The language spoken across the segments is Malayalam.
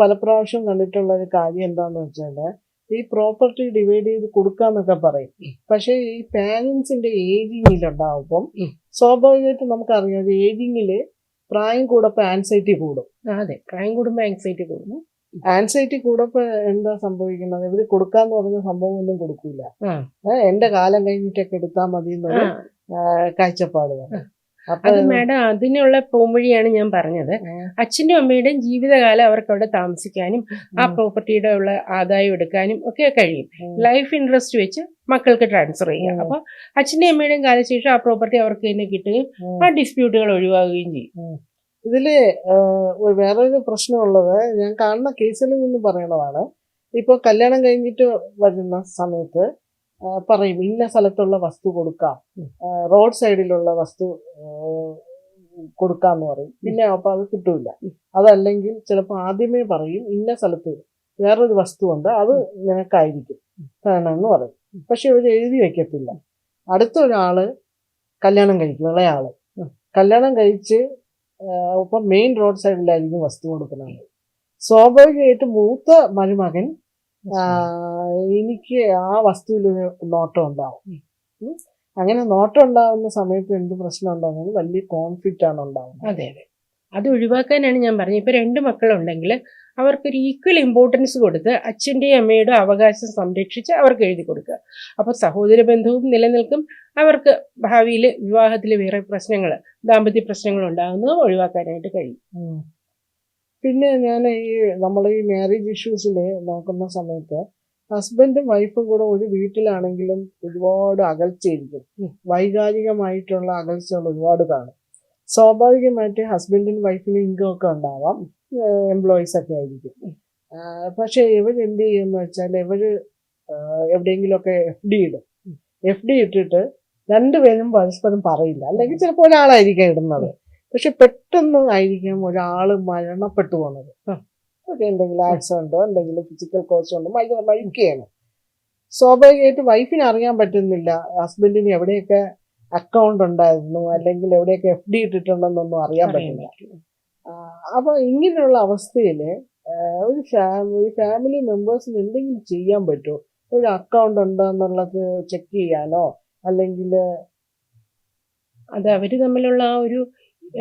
പല പ്രാവശ്യം കണ്ടിട്ടുള്ള ഒരു കാര്യം എന്താന്ന് വെച്ചാല് ഈ പ്രോപ്പർട്ടി ഡിവൈഡ് ചെയ്ത് കൊടുക്കാന്നൊക്കെ പറയും. പക്ഷെ ഈ പാരന്റ്സിന്റെ ഏജിങ്ങിലുണ്ടാവുമ്പം സ്വാഭാവികമായിട്ടും നമുക്കറിയാം ഏജിങ്ങില് പ്രായം കൂടപ്പോ ആൻസൈറ്റി കൂടും. അതെ, പ്രായം കൂടുമ്പോ ആൻസൈറ്റി കൂടും. ആൻസൈറ്റി കൂടപ്പോ എന്താ സംഭവിക്കുന്നത്? ഇവര് കൊടുക്കാന്ന് പറഞ്ഞ സംഭവം ഒന്നും കൊടുക്കൂല. എന്റെ കാലം കഴിഞ്ഞിട്ടൊക്കെ എടുത്താൽ മതി എന്നൊരു കാഴ്ചപ്പാട്. അത് മാഡം, അതിനുള്ള പോംവഴിയാണ് ഞാൻ പറഞ്ഞത്. അച്ഛനും അമ്മയുടെയും ജീവിതകാലം അവർക്ക് അവിടെ താമസിക്കാനും ആ പ്രോപ്പർട്ടിയുടെ ഉള്ള ആദായം എടുക്കാനും ഒക്കെ കഴിയും. ലൈഫ് ഇൻട്രസ്റ്റ് വെച്ച് മക്കൾക്ക് ട്രാൻസ്ഫർ ചെയ്യാം. അപ്പൊ അച്ഛൻ്റെയും അമ്മയുടെയും കാലശേഷം ആ പ്രോപ്പർട്ടി അവർക്ക് തന്നെ കിട്ടുകയും ആ ഡിസ്പ്യൂട്ടുകൾ ഒഴിവാകുകയും ചെയ്യും. ഇതില് വേറൊരു പ്രശ്നമുള്ളത് ഞാൻ കാണുന്ന കേസിൽ നിന്ന് പറയണതാണ്. ഇപ്പൊ കല്യാണം കഴിഞ്ഞിട്ട് വരുന്ന സമയത്ത് പറയും ഇന്ന സ്ഥലത്തുള്ള വസ്തു കൊടുക്കാം, റോഡ് സൈഡിലുള്ള വസ്തു കൊടുക്കാന്ന് പറയും. പിന്നെ അപ്പൊ അത് കിട്ടൂല. അതല്ലെങ്കിൽ ചിലപ്പോൾ ആദ്യമേ പറയും ഇന്ന സ്ഥലത്ത് വേറൊരു വസ്തു ഉണ്ട്, അത് നിനക്കായിരിക്കും എന്ന് പറയും. പക്ഷെ ഇവർ എഴുതി വെക്കത്തില്ല. അടുത്ത ഒരാള് കല്യാണം കഴിക്കും, ഇളയാള് കല്യാണം കഴിച്ച് ഇപ്പൊ മെയിൻ റോഡ് സൈഡിലായിരിക്കും വസ്തു കൊടുക്കുന്നത്. സ്വാഭാവികമായിട്ട് മൂത്ത മരുമകൻ എനിക്ക് ആ വസ്തുവിൽ നോട്ടം ഉണ്ടാവും. അങ്ങനെ നോട്ടം ഉണ്ടാവുന്ന സമയത്ത് എന്ത് പ്രശ്നം ഉണ്ടാകുന്നത്? വലിയ കോൺഫ്ലിക്റ്റ് ആണ് ഉണ്ടാവുന്നത്. അതെ അതെ, അത് ഒഴിവാക്കാനാണ് ഞാൻ പറഞ്ഞത്. ഇപ്പൊ 2 മക്കളുണ്ടെങ്കിൽ അവർക്കൊരു ഈക്വൽ ഇമ്പോർട്ടൻസ് കൊടുത്ത് അച്ഛൻ്റെയും അമ്മയുടെ അവകാശം സംരക്ഷിച്ച് അവർക്ക് എഴുതി കൊടുക്കുക. അപ്പൊ സഹോദര ബന്ധവും നിലനിൽക്കും. അവർക്ക് ഭാവിയിൽ വിവാഹത്തിൽ വേറെ പ്രശ്നങ്ങൾ, ദാമ്പത്യ പ്രശ്നങ്ങൾ ഉണ്ടാകുന്നത് ഒഴിവാക്കാനായിട്ട് കഴിയും. പിന്നെ ഞാൻ നമ്മൾ ഈ മാരേജ് ഇഷ്യൂസിൽ നോക്കുന്ന സമയത്ത് ഹസ്ബൻഡും വൈഫും കൂടെ ഒരു വീട്ടിലാണെങ്കിലും ഒരുപാട് അകൽച്ചയായിരിക്കും. വൈകാരികമായിട്ടുള്ള അകൽച്ചകൾ ഒരുപാട് കാണും. സ്വാഭാവികമായിട്ട് ഹസ്ബൻഡിനും വൈഫിനും ഇൻകം ഒക്കെ ഉണ്ടാവാം, എംപ്ലോയീസ് ഒക്കെ ആയിരിക്കും. പക്ഷെ ഇവർ എന്ത് ചെയ്യുമെന്ന് വെച്ചാൽ ഇവര് എവിടെയെങ്കിലുമൊക്കെ എഫ് ഡി ഇട്ടിട്ട് രണ്ടുപേരും പരസ്പരം പറയില്ല. അല്ലെങ്കിൽ ചിലപ്പോൾ ഒരാളായിരിക്കാം ഇടുന്നത്, പക്ഷെ പെട്ടെന്ന് ആയിരിക്കും ഒരാള് മരണപ്പെട്ടു പോകുന്നത്. എന്തെങ്കിലും ആക്സിഡന്റോ എന്തെങ്കിലും ഫിസിക്കൽ കോഴ്സോ കൊണ്ട് മരിക്കുകയാണ്. സ്വാഭാവികമായിട്ട് വൈഫിന് അറിയാൻ പറ്റുന്നില്ല ഹസ്ബൻഡിന് എവിടെയൊക്കെ അക്കൗണ്ട് ഉണ്ടായിരുന്നു അല്ലെങ്കിൽ എവിടെയൊക്കെ എഫ് ഡി ഇട്ടിട്ടുണ്ടെന്നൊന്നും അറിയാൻ പറ്റില്ല. അപ്പൊ ഇങ്ങനെയുള്ള അവസ്ഥയില് ഒരു ഫാമിലി മെമ്പേഴ്സിന് എന്തെങ്കിലും ചെയ്യാൻ പറ്റുമോ? ഒരു അക്കൗണ്ട് ഉണ്ടോ എന്നുള്ളത് ചെക്ക് ചെയ്യാനോ, അല്ലെങ്കിൽ അത് അവര് തമ്മിലുള്ള ആ ഒരു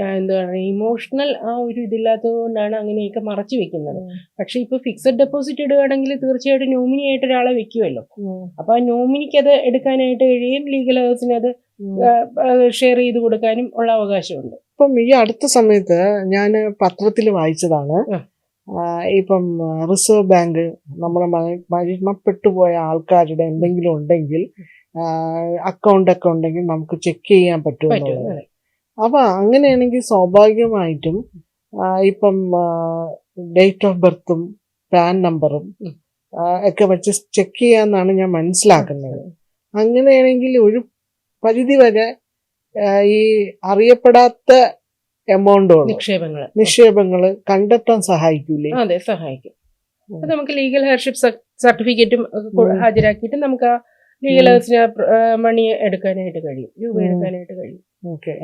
എന്താ പറയുക, ഇമോഷണൽ ആ ഒരു ഇതില്ലാത്തത് കൊണ്ടാണ് അങ്ങനെയൊക്കെ മറച്ചു വെക്കുന്നത്. പക്ഷെ ഇപ്പൊ ഫിക്സഡ് ഡെപ്പോസിറ്റ് ഇടുകയാണെങ്കിൽ തീർച്ചയായിട്ടും നോമിനി ആയിട്ട് ഒരാളെ വെക്കുമല്ലോ. അപ്പൊ ആ നോമിനിക്ക് അത് എടുക്കാനായിട്ട് കഴിയും, ലീഗൽ ഹൗസിന് അത് ഷെയർ ചെയ്ത് കൊടുക്കാനും ഉള്ള അവകാശമുണ്ട്. ഇപ്പം ഈ അടുത്ത സമയത്ത് ഞാൻ പത്രത്തിൽ വായിച്ചതാണ്, ഇപ്പം റിസർവ് ബാങ്ക് നമ്മുടെ മരണപ്പെട്ടുപോയ ആൾക്കാരുടെ എന്തെങ്കിലും ഉണ്ടെങ്കിൽ അക്കൗണ്ട് ഒക്കെ ഉണ്ടെങ്കിൽ നമുക്ക് ചെക്ക് ചെയ്യാൻ പറ്റുമോ? അപ്പൊ അങ്ങനെയാണെങ്കിൽ സ്വാഭാവികമായിട്ടും ഇപ്പം ഡേറ്റ് ഓഫ് ബർത്തും പാൻ നമ്പറും ഒക്കെ വെച്ച് ചെക്ക് ചെയ്യാന്നാണ് ഞാൻ മനസ്സിലാക്കുന്നത്. അങ്ങനെയാണെങ്കിൽ ഒരു പരിധി വരെ ഈ അറിയപ്പെടാത്ത എമൗണ്ടുകൾ നിക്ഷേപങ്ങൾ കണ്ടെത്താൻ സഹായിക്കൂലേ? അതെ, സഹായിക്കും. നമുക്ക് ലീഗൽ ഹെയർഷിപ്പ് സർട്ടിഫിക്കറ്റും ഹാജരാക്കിയിട്ട് നമുക്ക് ആ ലീഗൽ ഹൗസിന് മണി എടുക്കാനായിട്ട് കഴിയും, രൂപ എടുക്കാനായിട്ട് കഴിയും. ഓക്കെ,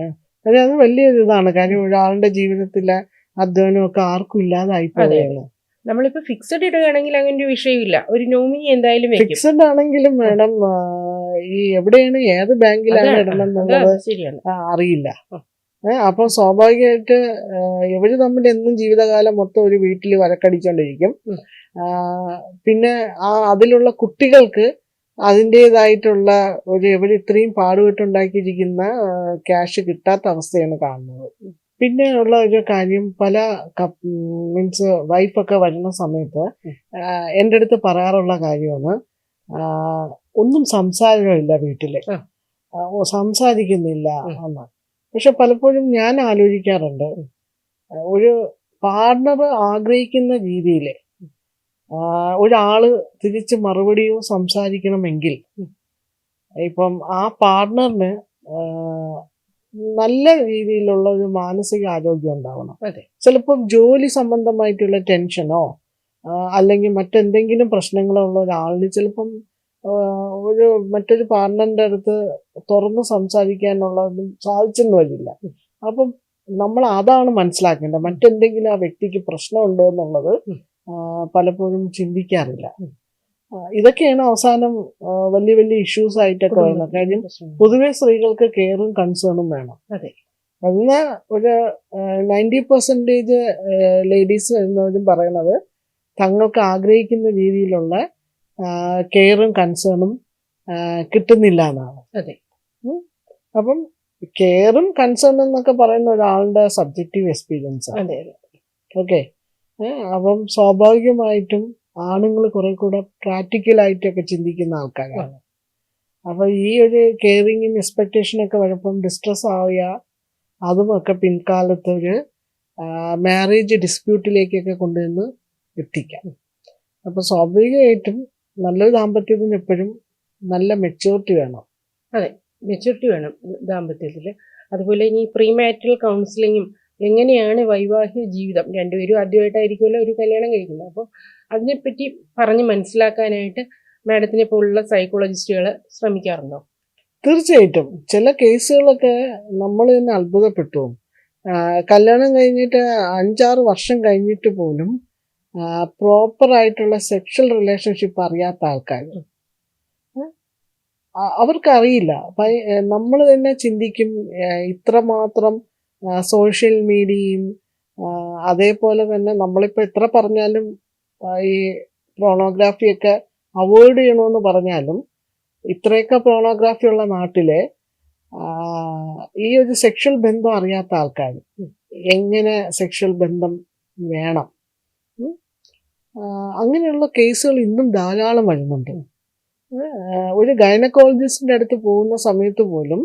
അത് വലിയൊരു ഇതാണ്. കാര്യം ഒരാളുടെ ജീവിതത്തിലെ അധ്വാനമൊക്കെ ആർക്കും ഇല്ലാതായി പോവുകയാണ്. നമ്മളിപ്പോ ഫിക്സഡ് ഇടുകയാണെങ്കിൽ അങ്ങനെ ഒരു വിഷയമില്ല, ഒരു നോമിനി എന്തായാലും ഫിക്സഡ് ആണെങ്കിലും മാഡം ഈ എവിടെയാണ് ഏത് ബാങ്കിലാണ് ഇടണം എന്നുള്ളത് അറിയില്ല. അപ്പൊ സ്വാഭാവികമായിട്ട് ഇവര് തമ്മിൽ എന്നും ജീവിതകാലം മൊത്തം ഒരു വീട്ടിൽ വരക്കടിച്ചോണ്ടിരിക്കും. പിന്നെ അതിലുള്ള കുട്ടികൾക്ക് അതിൻ്റെതായിട്ടുള്ള ഒരു ഇവർ ഇത്രയും പാടുപെട്ടുണ്ടാക്കിയിരിക്കുന്ന ക്യാഷ് കിട്ടാത്ത അവസ്ഥയാണ് കാണുന്നത്. പിന്നെ ഉള്ള ഒരു കാര്യം, പല മീൻസ് വൈഫൊക്കെ വരുന്ന സമയത്ത് എൻ്റെ അടുത്ത് പറയാറുള്ള കാര്യമാണ്, ഒന്നും സംസാരമില്ല വീട്ടില്, സംസാരിക്കുന്നില്ല എന്ന്. പക്ഷെ പലപ്പോഴും ഞാൻ ആലോചിക്കാറുണ്ട്, ഒരു പാർട്ണർ ആഗ്രഹിക്കുന്ന രീതിയിൽ ഒരാള് തിരിച്ച് മറുപടിയോ സംസാരിക്കണമെങ്കിൽ ഇപ്പം ആ പാർട്ണറിന് നല്ല രീതിയിലുള്ള ഒരു മാനസിക ആരോഗ്യം ഉണ്ടാവണം. ചിലപ്പം ജോലി സംബന്ധമായിട്ടുള്ള ടെൻഷനോ അല്ലെങ്കിൽ മറ്റെന്തെങ്കിലും പ്രശ്നങ്ങളോ ഉള്ള ഒരാളിന് ചിലപ്പം മറ്റൊരു പാർട്ണറിന്റെ അടുത്ത് തുറന്ന് സംസാരിക്കാനുള്ളതും സാധിച്ചെന്ന് വരില്ല. അപ്പം നമ്മൾ അതാണ് മനസ്സിലാക്കേണ്ടത്. മറ്റെന്തെങ്കിലും ആ വ്യക്തിക്ക് പ്രശ്നമുണ്ടോ എന്നുള്ളത് പലപ്പോഴും ചിന്തിക്കാറില്ല. ഇതൊക്കെയാണ് അവസാനം വലിയ വലിയ ഇഷ്യൂസ് ആയിട്ടൊക്കെ വരുന്നത്. കാര്യം പൊതുവെ സ്ത്രീകൾക്ക് കെയറും കൺസേണും വേണം. അതെ. അതിന് ഒരു 90% ലേഡീസ് വരുന്നവരും പറയണത് തങ്ങൾക്ക് ആഗ്രഹിക്കുന്ന രീതിയിലുള്ള കെയറും കൺസേണും കിട്ടുന്നില്ല എന്നാണ്. അതെ. അപ്പം കെയറും കൺസേൺ എന്നൊക്കെ പറയുന്ന ഒരാളുടെ സബ്ജക്റ്റീവ് എക്സ്പീരിയൻസ് ആണ്. അതെ. ഓക്കെ. അപ്പം സ്വാഭാവികമായിട്ടും ആണുങ്ങൾ കുറെ കൂടെ പ്രാക്ടിക്കലായിട്ടൊക്കെ ചിന്തിക്കുന്ന ആൾക്കാരാണ്. അപ്പൊ ഈ ഒരു കെയറിങ്ങും എക്സ്പെക്ടേഷനൊക്കെ വരുമ്പം ഡിസ്ട്രെസ് ആവുക, അതുമൊക്കെ പിൻകാലത്ത് ഒരു മാരേജ് ഡിസ്പ്യൂട്ടിലേക്കൊക്കെ കൊണ്ടുവന്ന് എത്തിക്കാം. അപ്പൊ സ്വാഭാവികമായിട്ടും നല്ലൊരു ദാമ്പത്യത്തിന് എപ്പോഴും നല്ല മെച്യൂരിറ്റി വേണം. അതെ, മെച്യൂരിറ്റി വേണം ദാമ്പത്യത്തിൽ. അതുപോലെ ഇനി പ്രീമാരിറ്റൽ കൗൺസിലിങ്ങും എങ്ങനെയാണ് വൈവാഹിക ജീവിതം, രണ്ടുപേരും ആദ്യമായിട്ടായിരിക്കുമല്ലോ ഒരു കല്യാണം കഴിക്കുന്നത്. അപ്പോൾ അതിനെപ്പറ്റി പറഞ്ഞ് മനസ്സിലാക്കാനായിട്ട് മാഡത്തിനെ പോലുള്ള സൈക്കോളജിസ്റ്റുകൾ ശ്രമിക്കാറുണ്ടോ? തീർച്ചയായിട്ടും. ചില കേസുകളൊക്കെ നമ്മൾ തന്നെ അത്ഭുതപ്പെട്ടു. കല്യാണം കഴിഞ്ഞിട്ട് 5-6 വർഷം കഴിഞ്ഞിട്ട് പോലും പ്രോപ്പറായിട്ടുള്ള സെക്ഷൽ റിലേഷൻഷിപ്പ് അറിയാത്ത ആൾക്കാർ, അവർക്കറിയില്ല. നമ്മൾ തന്നെ ചിന്തിക്കും ഇത്രമാത്രം സോഷ്യൽ മീഡിയയും അതേപോലെ തന്നെ നമ്മളിപ്പോൾ എത്ര പറഞ്ഞാലും ഈ പോണോഗ്രാഫിയൊക്കെ അവോയ്ഡ് ചെയ്യണമെന്ന് പറഞ്ഞാലും ഇത്രയൊക്കെ പോണോഗ്രാഫി ഉള്ള നാട്ടിലെ ഈ ഒരു സെക്ഷൽ ബന്ധം അറിയാത്ത ആൾക്കാർ എങ്ങനെ സെക്ഷൽ ബന്ധം വേണം, അങ്ങനെയുള്ള കേസുകൾ ഇന്നും ധാരാളം വരുന്നുണ്ട്. ഒരു ഗൈനക്കോളജിസ്റ്റിന്റെ അടുത്ത് പോകുന്ന സമയത്ത് പോലും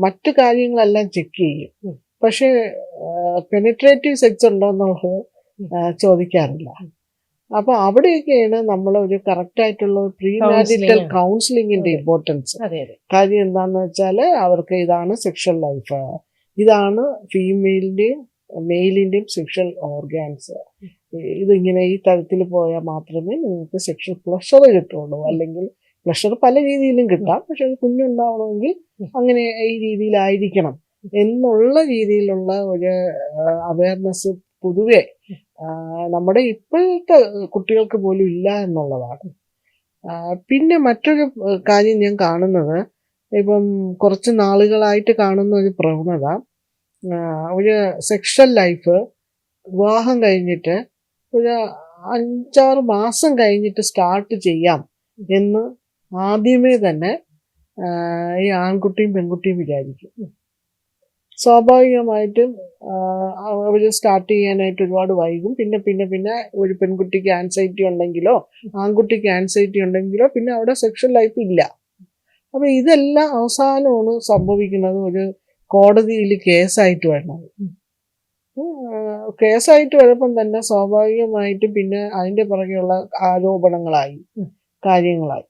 മറ്റു കാര്യങ്ങളെല്ലാം ചെക്ക് ചെയ്യും, പക്ഷെ പെനിട്രേറ്റീവ് സെക്സ് ഉണ്ടോ എന്നുള്ളത് ചോദിക്കാറില്ല. അപ്പൊ അവിടെയൊക്കെയാണ് നമ്മൾ ഒരു കറക്റ്റ് ആയിട്ടുള്ള പ്രീമാരിറ്റൽ കൗൺസിലിങ്ങിന്റെ ഇമ്പോർട്ടൻസ്. കാര്യം എന്താന്ന് വെച്ചാല് അവർക്ക് ഇതാണ് സെക്ഷൽ ലൈഫ്, ഇതാണ് ഫീമെയിലിന്റെയും മെയിലിന്റെയും സെക്ഷൽ ഓർഗാൻസ്, ഇതിങ്ങനെ ഈ തരത്തിൽ പോയാൽ മാത്രമേ നിങ്ങൾക്ക് സെക്ഷൽ പ്ലഷർ കിട്ടുള്ളൂ. അല്ലെങ്കിൽ പ്ലഷർ പല രീതിയിലും കിട്ടാം, പക്ഷെ ഒരു കുഞ്ഞുണ്ടാവണമെങ്കിൽ അങ്ങനെ ഈ രീതിയിലായിരിക്കണം എന്നുള്ള രീതിയിലുള്ള ഒരു അവയർനെസ് പൊതുവെ നമ്മുടെ ഇപ്പോഴത്തെ കുട്ടികൾക്ക് പോലും ഇല്ല എന്നുള്ളതാണ്. പിന്നെ മറ്റൊരു കാര്യം ഞാൻ കാണുന്നത്, ഇപ്പം കുറച്ച് നാളുകളായിട്ട് കാണുന്ന ഒരു പ്രവണത, ഒരു സെക്ഷൽ ലൈഫ് വിവാഹം കഴിഞ്ഞിട്ട് ഒരു 5-6 മാസം കഴിഞ്ഞിട്ട് സ്റ്റാർട്ട് ചെയ്യാം എന്ന് ആദ്യമേ തന്നെ ഈ ആൺകുട്ടിയും പെൺകുട്ടിയും വിചാരിക്കും. സ്വാഭാവികമായിട്ടും അവർ സ്റ്റാർട്ട് ചെയ്യാനായിട്ട് ഒരുപാട് വൈകും. പിന്നെ ഒരു പെൺകുട്ടിക്ക് ആൻസൈറ്റി ഉണ്ടെങ്കിലോ ആൺകുട്ടിക്ക് ആൻസൈറ്റി ഉണ്ടെങ്കിലോ പിന്നെ അവിടെ സെക്ഷൽ ലൈഫ് ഇല്ല. അപ്പൊ ഇതെല്ലാം അവസാനമാണ് സംഭവിക്കുന്നത് ഒരു കോടതിയിൽ കേസായിട്ട് വരുന്നത്. കേസായിട്ട് വരുമ്പം തന്നെ സ്വാഭാവികമായിട്ടും പിന്നെ അതിന്റെ പുറകെയുള്ള ആരോപണങ്ങളായി കാര്യങ്ങളായി.